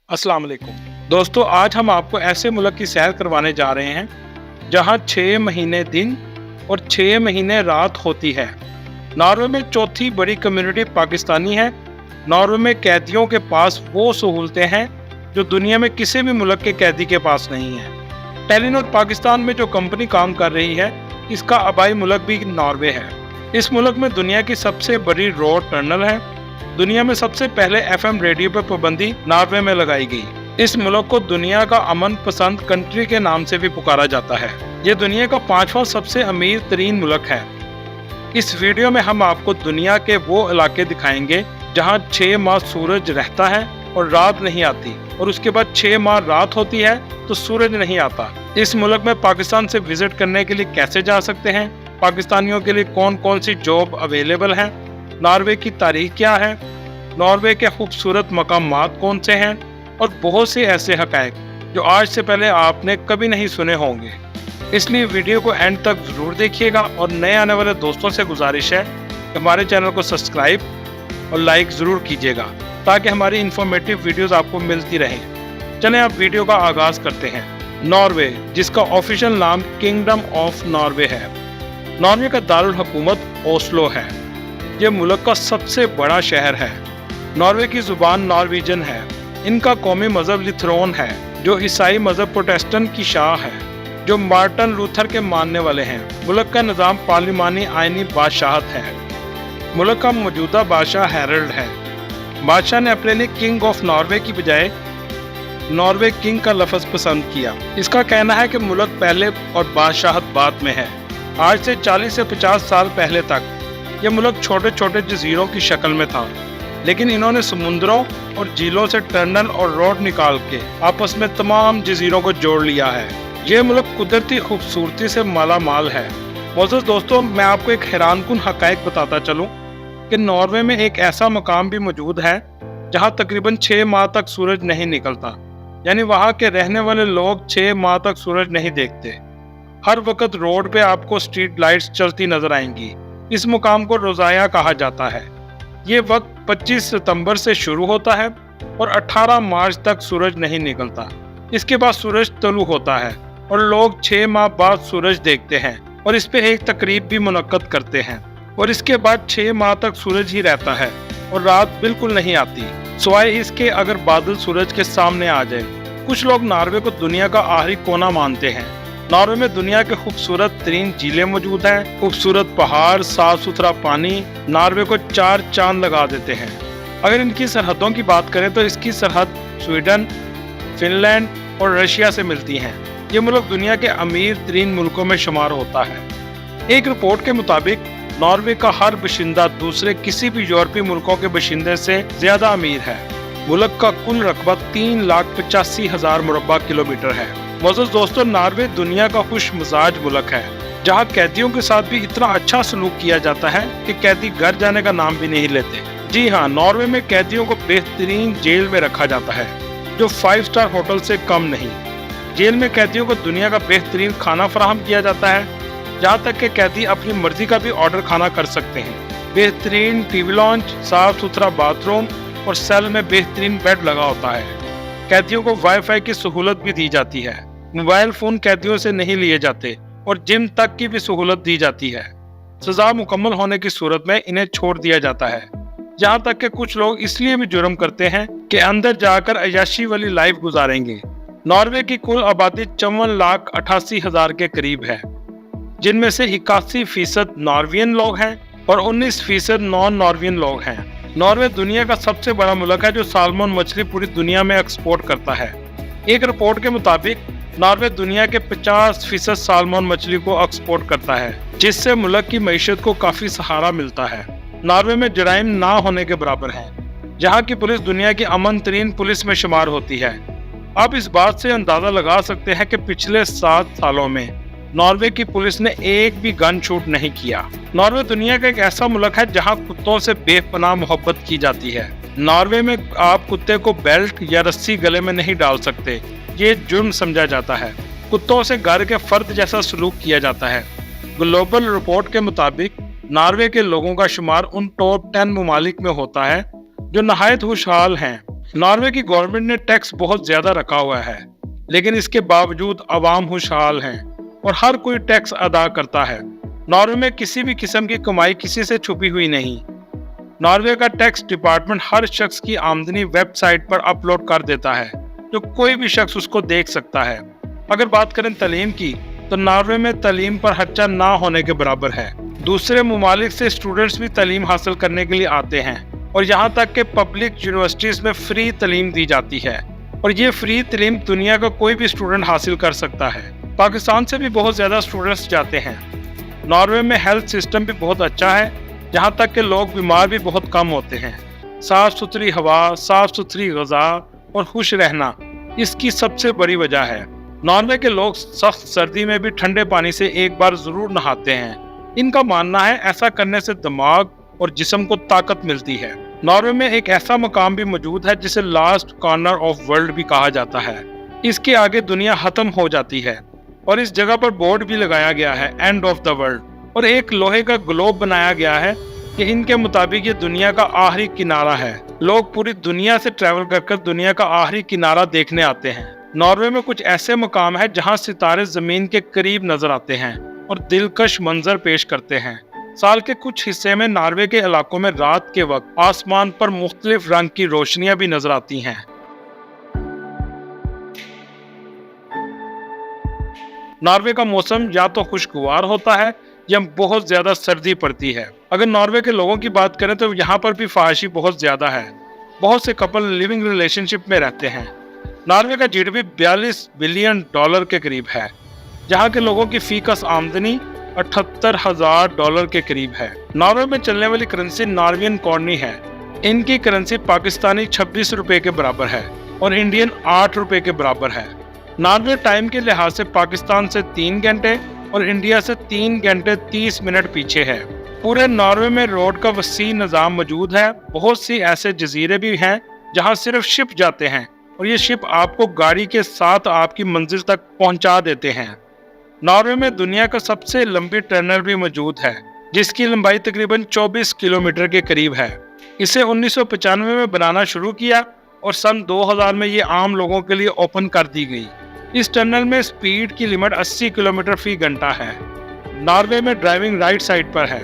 अस्सलाम वालेकुम। दोस्तों, आज हम आपको ऐसे मुल्क की सैर करवाने जा रहे हैं जहां 6 महीने दिन और 6 महीने रात होती है। नॉर्वे में चौथी बड़ी कम्युनिटी पाकिस्तानी है। नॉर्वे में कैदियों के पास वो सहूलतें हैं जो दुनिया में किसी भी मुल्क के कैदी के पास नहीं है। टेलीनॉर पाकिस्तान में जो कंपनी काम कर रही है, इसका आबाई मुल्क भी नॉर्वे है। इस मुल्क में दुनिया की सबसे बड़ी रोड टनल है। दुनिया में सबसे पहले एफएम रेडियो पर पाबंदी नॉर्वे में लगाई गई। इस मुल्क को दुनिया का अमन पसंद कंट्री के नाम से भी पुकारा जाता है। ये दुनिया का 5वां सबसे अमीर तरीन मुल्क है। इस वीडियो में हम आपको दुनिया के वो इलाके दिखाएंगे जहाँ 6 माह सूरज रहता है और रात नहीं आती, और उसके बाद 6 माह रात होती है तो सूरज नहीं आता। इस मुल्क में पाकिस्तान से विजिट करने के लिए कैसे जा सकते हैं, पाकिस्तानियों के लिए कौन कौन सी जॉब अवेलेबल हैं, नॉर्वे की तारीख क्या है, नॉर्वे के खूबसूरत मकामात कौन से हैं, और बहुत से ऐसे हकायक जो आज से पहले आपने कभी नहीं सुने होंगे। इसलिए वीडियो को एंड तक ज़रूर देखिएगा, और नए आने वाले दोस्तों से गुजारिश है कि हमारे चैनल को सब्सक्राइब और लाइक ज़रूर कीजिएगा ताकि हमारी इंफॉर्मेटिव वीडियोस आपको मिलती रहें। चलें अब वीडियो का आगाज़ करते हैं। नॉर्वे, जिसका ऑफिशियल नाम किंगडम ऑफ नॉर्वे है। नॉर्वे का दारुल हुकूमत ओस्लो है। ये मुल्क का सबसे बड़ा शहर है। नॉर्वे की जुबान नॉर्वेजन है। इनका कौमी मजहब लिथरोन है, जो ईसाई मजहब प्रोटेस्टेंट की शाह है, जो मार्टिन लूथर के मानने वाले हैं। मुल्क का निज़ाम पार्लिमानी आइनी बादशाहत है। मुल्क का मौजूदा बादशाह हैरल्ड है। बादशाह ने अपने लिए किंग ऑफ नॉर्वे की बजाय नॉर्वे किंग का लफ्ज़ पसंद किया। इसका कहना है कि मुल्क पहले और बादशाहत बाद में है। आज से 40 से 50 साल पहले तक यह मुल्क छोटे छोटे जजीरों की शक्ल में था, लेकिन इन्होंने समुद्रों और झीलों से टनल और रोड निकाल के आपस में तमाम जजीरों को जोड़ लिया है। यह मुल्क कुदरती खूबसूरती से माला माल है। मोअज़्ज़ज़ दोस्तों, मैं आपको एक हैरानकुन हक़ाइक़ बताता चलूं कि नॉर्वे में एक ऐसा मकाम भी मौजूद है जहां तकरीबन 6 माह तक सूरज नहीं निकलता। यानी वहां के रहने वाले लोग 6 माह तक सूरज नहीं देखते। हर वक्त रोड पे आपको स्ट्रीट लाइट्स चलती नजर आएंगी। इस मुकाम को रोज़ाया कहा जाता है। ये वक्त 25 सितंबर से शुरू होता है और 18 मार्च तक सूरज नहीं निकलता। इसके बाद सूरज तलू होता है और लोग 6 माह बाद सूरज देखते हैं और इस पे एक तकरीब भी मुनक्कद करते हैं। और इसके बाद 6 माह तक सूरज ही रहता है और रात बिल्कुल नहीं आती, सिवाय इसके अगर बादल सूरज के सामने आ जाए। कुछ लोग नॉर्वे को दुनिया का आखिरी कोना मानते हैं। नॉर्वे में दुनिया के खूबसूरत तरीन झीलें मौजूद हैं। खूबसूरत पहाड़, साफ सुथरा पानी नॉर्वे को 4 चांद लगा देते हैं। अगर इनकी सरहदों की बात करें तो इसकी सरहद स्वीडन, फिनलैंड और रशिया से मिलती हैं। ये मुल्क दुनिया के अमीर तरीन मुल्कों में शुमार होता है। एक रिपोर्ट के मुताबिक नॉर्वे का हर बशिंदा दूसरे किसी भी यूरोपीय मुल्कों के बशिंदे से ज्यादा अमीर है। मुल्क का कुल रकबा 3,85,000 मुरब्बा किलोमीटर है। मोअज़्ज़ज़ दोस्तों, नॉर्वे दुनिया का खुश मिजाज मुल्क है, जहाँ कैदियों के साथ भी इतना अच्छा सलूक किया जाता है कि कैदी घर जाने का नाम भी नहीं लेते। जी हाँ, नॉर्वे में कैदियों को बेहतरीन जेल में रखा जाता है, जो 5 स्टार होटल से कम नहीं। जेल में कैदियों को दुनिया का बेहतरीन खाना फराहम किया जाता है, जहाँ तक कि कैदी अपनी मर्जी का भी ऑर्डर खाना कर सकते हैं। बेहतरीन टीवी लॉन्च, साफ सुथरा बाथरूम और सेल में बेहतरीन बेड लगा होता है। कैदियों को वाईफाई की सहूलत भी दी जाती है। मोबाइल फोन कैदियों से नहीं लिए जाते और जिम तक की भी सहूलत दी जाती है। सजा मुकम्मल होने की सूरत में इन्हें छोड़ दिया जाता है। यहाँ तक कि कुछ लोग इसलिए भी जुर्म करते हैं कि अंदर जाकर अय्याशी वाली लाइफ गुजारेंगे। नॉर्वे की कुल आबादी 54,88,000 के करीब है, जिनमें से 81% नॉर्वियन लोग हैं और 19% नॉन नॉर्वियन लोग हैं। नॉर्वे दुनिया का सबसे बड़ा मुल्क है जो सालमन मछली पूरी दुनिया में एक्सपोर्ट करता है। एक रिपोर्ट के मुताबिक नॉर्वे दुनिया के 50% सालमन मछली को एक्सपोर्ट करता है, जिससे मुल्क की मईशत को काफी सहारा मिलता है। नॉर्वे में जराइम ना होने के बराबर है। जहाँ की पुलिस दुनिया की अमन तरीन पुलिस में शुमार होती है। आप इस बात से अंदाजा लगा सकते हैं कि पिछले 7 सालों में नॉर्वे की पुलिस ने एक भी गन शूट नहीं किया। नॉर्वे दुनिया का एक ऐसा मुल्क है जहां कुत्तों से बेपनाह मोहब्बत की जाती है। नॉर्वे में आप कुत्ते को बेल्ट या रस्सी गले में नहीं डाल सकते, ये जुर्म समझा जाता है। कुत्तों से घर के फर्द जैसा सलूक किया जाता है। ग्लोबल रिपोर्ट के मुताबिक नॉर्वे के लोगों का शुमार उन टॉप 10 ममालिक में होता है जो नहायत खुशहाल हैं। नॉर्वे की गवर्नमेंट ने टैक्स बहुत ज्यादा रखा हुआ है, लेकिन इसके बावजूद अवाम खुशहाल हैं और हर कोई टैक्स अदा करता है। नॉर्वे में किसी भी किस्म की कमाई किसी से छुपी हुई नहीं। नॉर्वे का टैक्स डिपार्टमेंट हर शख्स की आमदनी वेबसाइट पर अपलोड कर देता है, जो कोई भी शख्स उसको देख सकता है। अगर बात करें तालीम की, तो नॉर्वे में तालीम पर खर्चा ना होने के बराबर है। दूसरे ममालिक से स्टूडेंट्स भी तालीम हासिल करने के लिए आते हैं और यहाँ तक कि पब्लिक यूनिवर्सिटीज में फ्री तालीम दी जाती है और ये फ्री तालीम दुनिया का कोई भी स्टूडेंट हासिल कर सकता है। पाकिस्तान से भी बहुत ज़्यादा स्टूडेंट्स जाते हैं। नॉर्वे में हेल्थ सिस्टम भी बहुत अच्छा है, जहाँ तक कि लोग बीमार भी बहुत कम होते हैं। साफ़ सुथरी हवा, साफ़ सुथरी ग़िज़ा और खुश रहना इसकी सबसे बड़ी वजह है। नॉर्वे के लोग सख्त सर्दी में भी ठंडे पानी से एक बार ज़रूर नहाते हैं। इनका मानना है ऐसा करने से दिमाग और जिस्म को ताकत मिलती है। नॉर्वे में एक ऐसा मकाम भी मौजूद है जिसे लास्ट कॉर्नर ऑफ वर्ल्ड भी कहा जाता है। इसके आगे दुनिया खत्म हो जाती है और इस जगह पर बोर्ड भी लगाया गया है, एंड ऑफ द वर्ल्ड, और एक लोहे का ग्लोब बनाया गया है कि इनके मुताबिक ये दुनिया का आखिरी किनारा है। लोग पूरी दुनिया से ट्रैवल कर दुनिया का आखिरी किनारा देखने आते हैं। नॉर्वे में कुछ ऐसे मकाम है जहाँ सितारे जमीन के करीब नजर आते हैं और दिलकश मंजर पेश करते हैं। साल के कुछ हिस्से में नॉर्वे के इलाकों में रात के वक्त आसमान पर मुख्तलिफ रंग की रोशनियां भी नजर आती हैं। नॉर्वे का मौसम या तो खुशगवार होता है या बहुत ज्यादा सर्दी पड़ती है। अगर नॉर्वे के लोगों की बात करें तो यहाँ पर भी फहाशी बहुत ज्यादा है। बहुत से कपल लिविंग रिलेशनशिप में रहते हैं। नॉर्वे का जीडीपी 42 बिलियन डॉलर के करीब है, जहाँ के लोगों की फीकस आमदनी 78,000 डॉलर के करीब है। नॉर्वे में चलने वाली करेंसी नॉर्वेजियन कॉर्नी है। इनकी करेंसी पाकिस्तानी 26 रुपए के बराबर है और इंडियन 8 रुपए के बराबर है। नॉर्वे टाइम के लिहाज से पाकिस्तान से 3 घंटे और इंडिया से 3 घंटे 30 मिनट पीछे है। पूरे नॉर्वे में रोड का वसी निज़ाम मौजूद है। बहुत सी ऐसे जजीरे भी हैं जहाँ सिर्फ शिप जाते हैं और ये शिप आपको गाड़ी के साथ आपकी मंजिल तक पहुँचा देते हैं। नॉर्वे में दुनिया का सबसे लंबी टनल भी मौजूद है, जिसकी लंबाई तकरीबन 24 किलोमीटर के करीब है। इसे 1995 में बनाना शुरू किया और सन 2000 में ये आम लोगों के लिए ओपन कर दी गई। इस टनल में स्पीड की लिमिट 80 किलोमीटर फी घंटा है। नॉर्वे में ड्राइविंग राइट साइड पर है।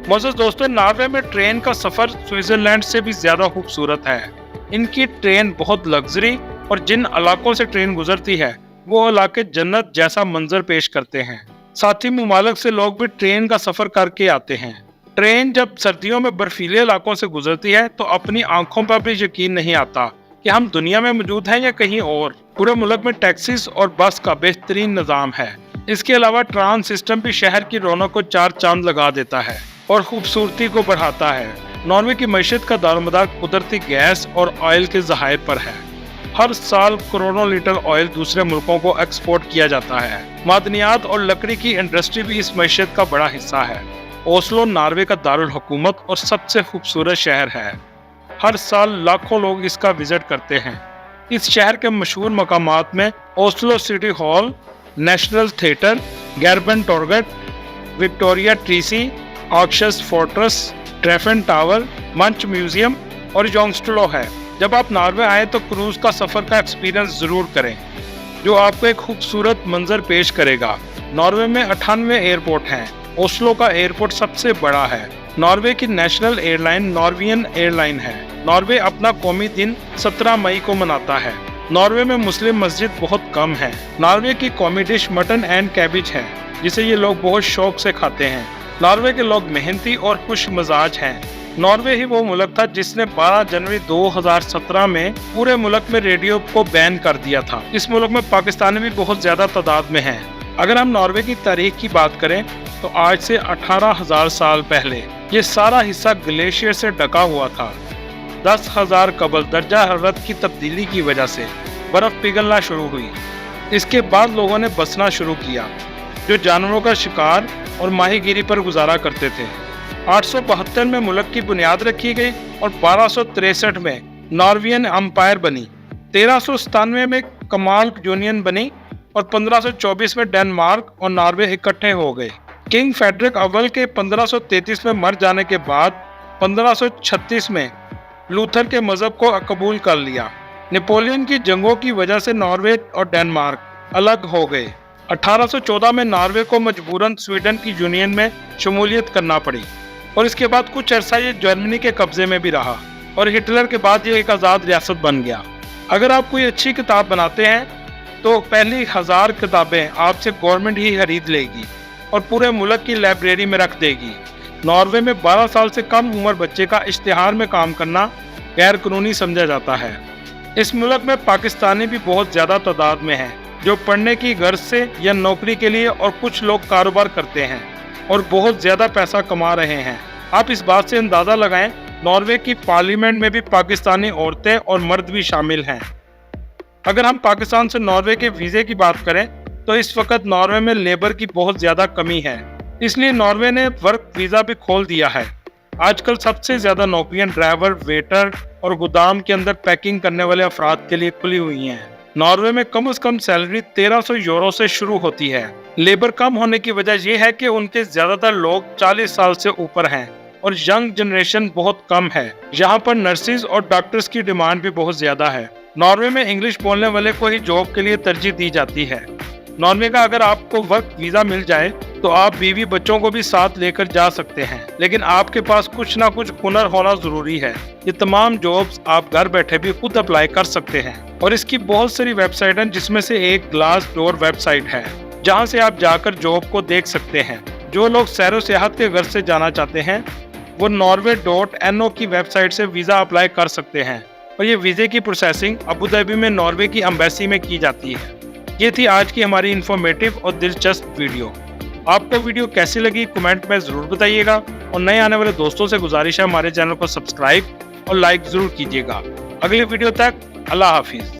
मोअज़्ज़िज़ दोस्तों, नॉर्वे में ट्रेन का सफर स्विट्जरलैंड से भी ज्यादा खूबसूरत है। इनकी ट्रेन बहुत लग्जरी और जिन इलाकों से ट्रेन गुजरती है वो इलाके जन्नत जैसा मंजर पेश करते हैं। साथ ही मुमालिक से लोग भी ट्रेन का सफर करके आते हैं। ट्रेन जब सर्दियों में बर्फीले इलाकों से गुजरती है तो अपनी आंखों पर भी यकीन नहीं आता कि हम दुनिया में मौजूद हैं या कहीं और। पूरे मुल्क में टैक्सीज और बस का बेहतरीन निज़ाम है। इसके अलावा ट्रांस सिस्टम भी शहर की रौनक को 4 चांद लगा देता है और खूबसूरती को बढ़ाता है। नॉर्वे की मईशत का दारोमदार कुदरती गैस और ऑयल के ज़खायर पर है। हर साल करोड़ों लीटर ऑयल दूसरे मुल्कों को एक्सपोर्ट किया जाता है। मादनियात और लकड़ी की इंडस्ट्री भी इस मईशत का बड़ा हिस्सा है। ओस्लो नॉर्वे का दारुल हुकूमत और सबसे खूबसूरत शहर है। हर साल लाखों लोग इसका विजिट करते हैं। इस शहर के मशहूर मकामात में Oslo city hall, national theatre, गैरबन टॉर्गेट, विक्टोरिया ट्रीसी, Akershus fortress, Tryvann tower, Munch museum और जोंगस्टलो है। जब आप नॉर्वे आए तो क्रूज का सफर का एक्सपीरियंस जरूर करें, जो आपको एक खूबसूरत मंजर पेश करेगा। नॉर्वे में 98 एयरपोर्ट हैं। ओस्लो का एयरपोर्ट सबसे बड़ा है। नॉर्वे की नेशनल एयरलाइन नॉर्वेजियन एयरलाइन है। नॉर्वे अपना कौमी दिन 17 मई को मनाता है। नॉर्वे में मुस्लिम मस्जिद बहुत कम है। नॉर्वे की कौमी डिश मटन एंड कैबिज है, जिसे ये लोग बहुत शौक से खाते हैं। नॉर्वे के लोग मेहनती और खुश मिजाज हैं। नॉर्वे ही वो मुल्क था जिसने 12 जनवरी 2017 में पूरे मुल्क में रेडियो को बैन कर दिया था। इस मुल्क में पाकिस्तानी भी बहुत ज्यादा तादाद में हैं। अगर हम नॉर्वे की तारीख की बात करें तो आज से 18,000 साल पहले ये सारा हिस्सा ग्लेशियर से ढका हुआ था। 10,000 कबल दर्जा हरारत की तब्दीली की वजह से बर्फ पिघलना शुरू हुई। इसके बाद लोगों ने बसना शुरू किया, जो जानवरों का शिकार और माहीगीरी पर गुजारा करते थे। 872 में मुल्क की बुनियाद रखी गई और 1263 में नॉर्वेजियन एम्पायर बनी। 1397 में कमाल यूनियन बनी और 1524 में डेनमार्क और नॉर्वे इकट्ठे हो गए। किंग फेडरिक अव्वल के 1533 में मर जाने के बाद 1536 में लूथर के मजहब को कबूल कर लिया। नेपोलियन की जंगों की वजह से नॉर्वे और डेनमार्क अलग हो गए। 1814 में नॉर्वे को मजबूरन स्वीडन की यूनियन में शमूलियत करना पड़ी और इसके बाद कुछ अरसा ये जर्मनी के कब्जे में भी रहा और हिटलर के बाद ये एक आज़ाद रियासत बन गया। अगर आप कोई अच्छी किताब बनाते हैं तो पहली 1000 किताबें आपसे गवर्नमेंट ही खरीद लेगी और पूरे मुल्क की लाइब्रेरी में रख देगी। नॉर्वे में 12 साल से कम उम्र बच्चे का इश्तिहार में काम करना गैर कानूनी समझा जाता है। इस मुल्क में पाकिस्तानी भी बहुत ज़्यादा तादाद में हैं जो पढ़ने की गर्ज से या नौकरी के लिए, और कुछ लोग कारोबार करते हैं और बहुत ज़्यादा पैसा कमा रहे हैं। आप इस बात से अंदाज़ा लगाएं, नॉर्वे की पार्लियामेंट में भी पाकिस्तानी औरतें और मर्द भी शामिल हैं। अगर हम पाकिस्तान से नॉर्वे के वीज़े की बात करें तो इस वक्त नॉर्वे में लेबर की बहुत ज़्यादा कमी है, इसलिए नॉर्वे ने वर्क वीज़ा भी खोल दिया है। आजकल सबसे ज़्यादा नौकरियां ड्राइवर, वेटर और गोदाम के अंदर पैकिंग करने वाले अफराद के लिए खुली हुई हैं। नॉर्वे में कम से कम सैलरी 1300 यूरो से शुरू होती है। लेबर कम होने की वजह यह है कि उनके ज़्यादातर लोग 40 साल से ऊपर हैं और यंग जनरेशन बहुत कम है। यहाँ पर नर्सिस और डॉक्टर्स की डिमांड भी बहुत ज़्यादा है। नॉर्वे में इंग्लिश बोलने वाले को ही जॉब के लिए तरजीह दी जाती है। नॉर्वे का अगर आपको वर्क वीज़ा मिल जाए तो आप बीवी बच्चों को भी साथ लेकर जा सकते हैं, लेकिन आपके पास कुछ ना कुछ हुनर होना ज़रूरी है। ये तमाम जॉब्स आप घर बैठे भी खुद अप्लाई कर सकते हैं और इसकी बहुत सारी वेबसाइट हैं, जिसमें से एक ग्लास डोर वेबसाइट है जहां से आप जाकर जॉब को देख सकते हैं। जो लोग सैरो सियाहत के गर्ज से जाना चाहते हैं वो norway.no की वेबसाइट से वीज़ा अप्लाई कर सकते हैं और ये वीज़े की प्रोसेसिंग अबू धाबी में नॉर्वे की एम्बेसी में की जाती है। ये थी आज की हमारी इन्फॉर्मेटिव और दिलचस्प वीडियो। आपको वीडियो कैसी लगी कमेंट में ज़रूर बताइएगा और नए आने वाले दोस्तों से गुजारिश है हमारे चैनल को सब्सक्राइब और लाइक ज़रूर कीजिएगा। अगली वीडियो तक अल्लाह हाफिज़।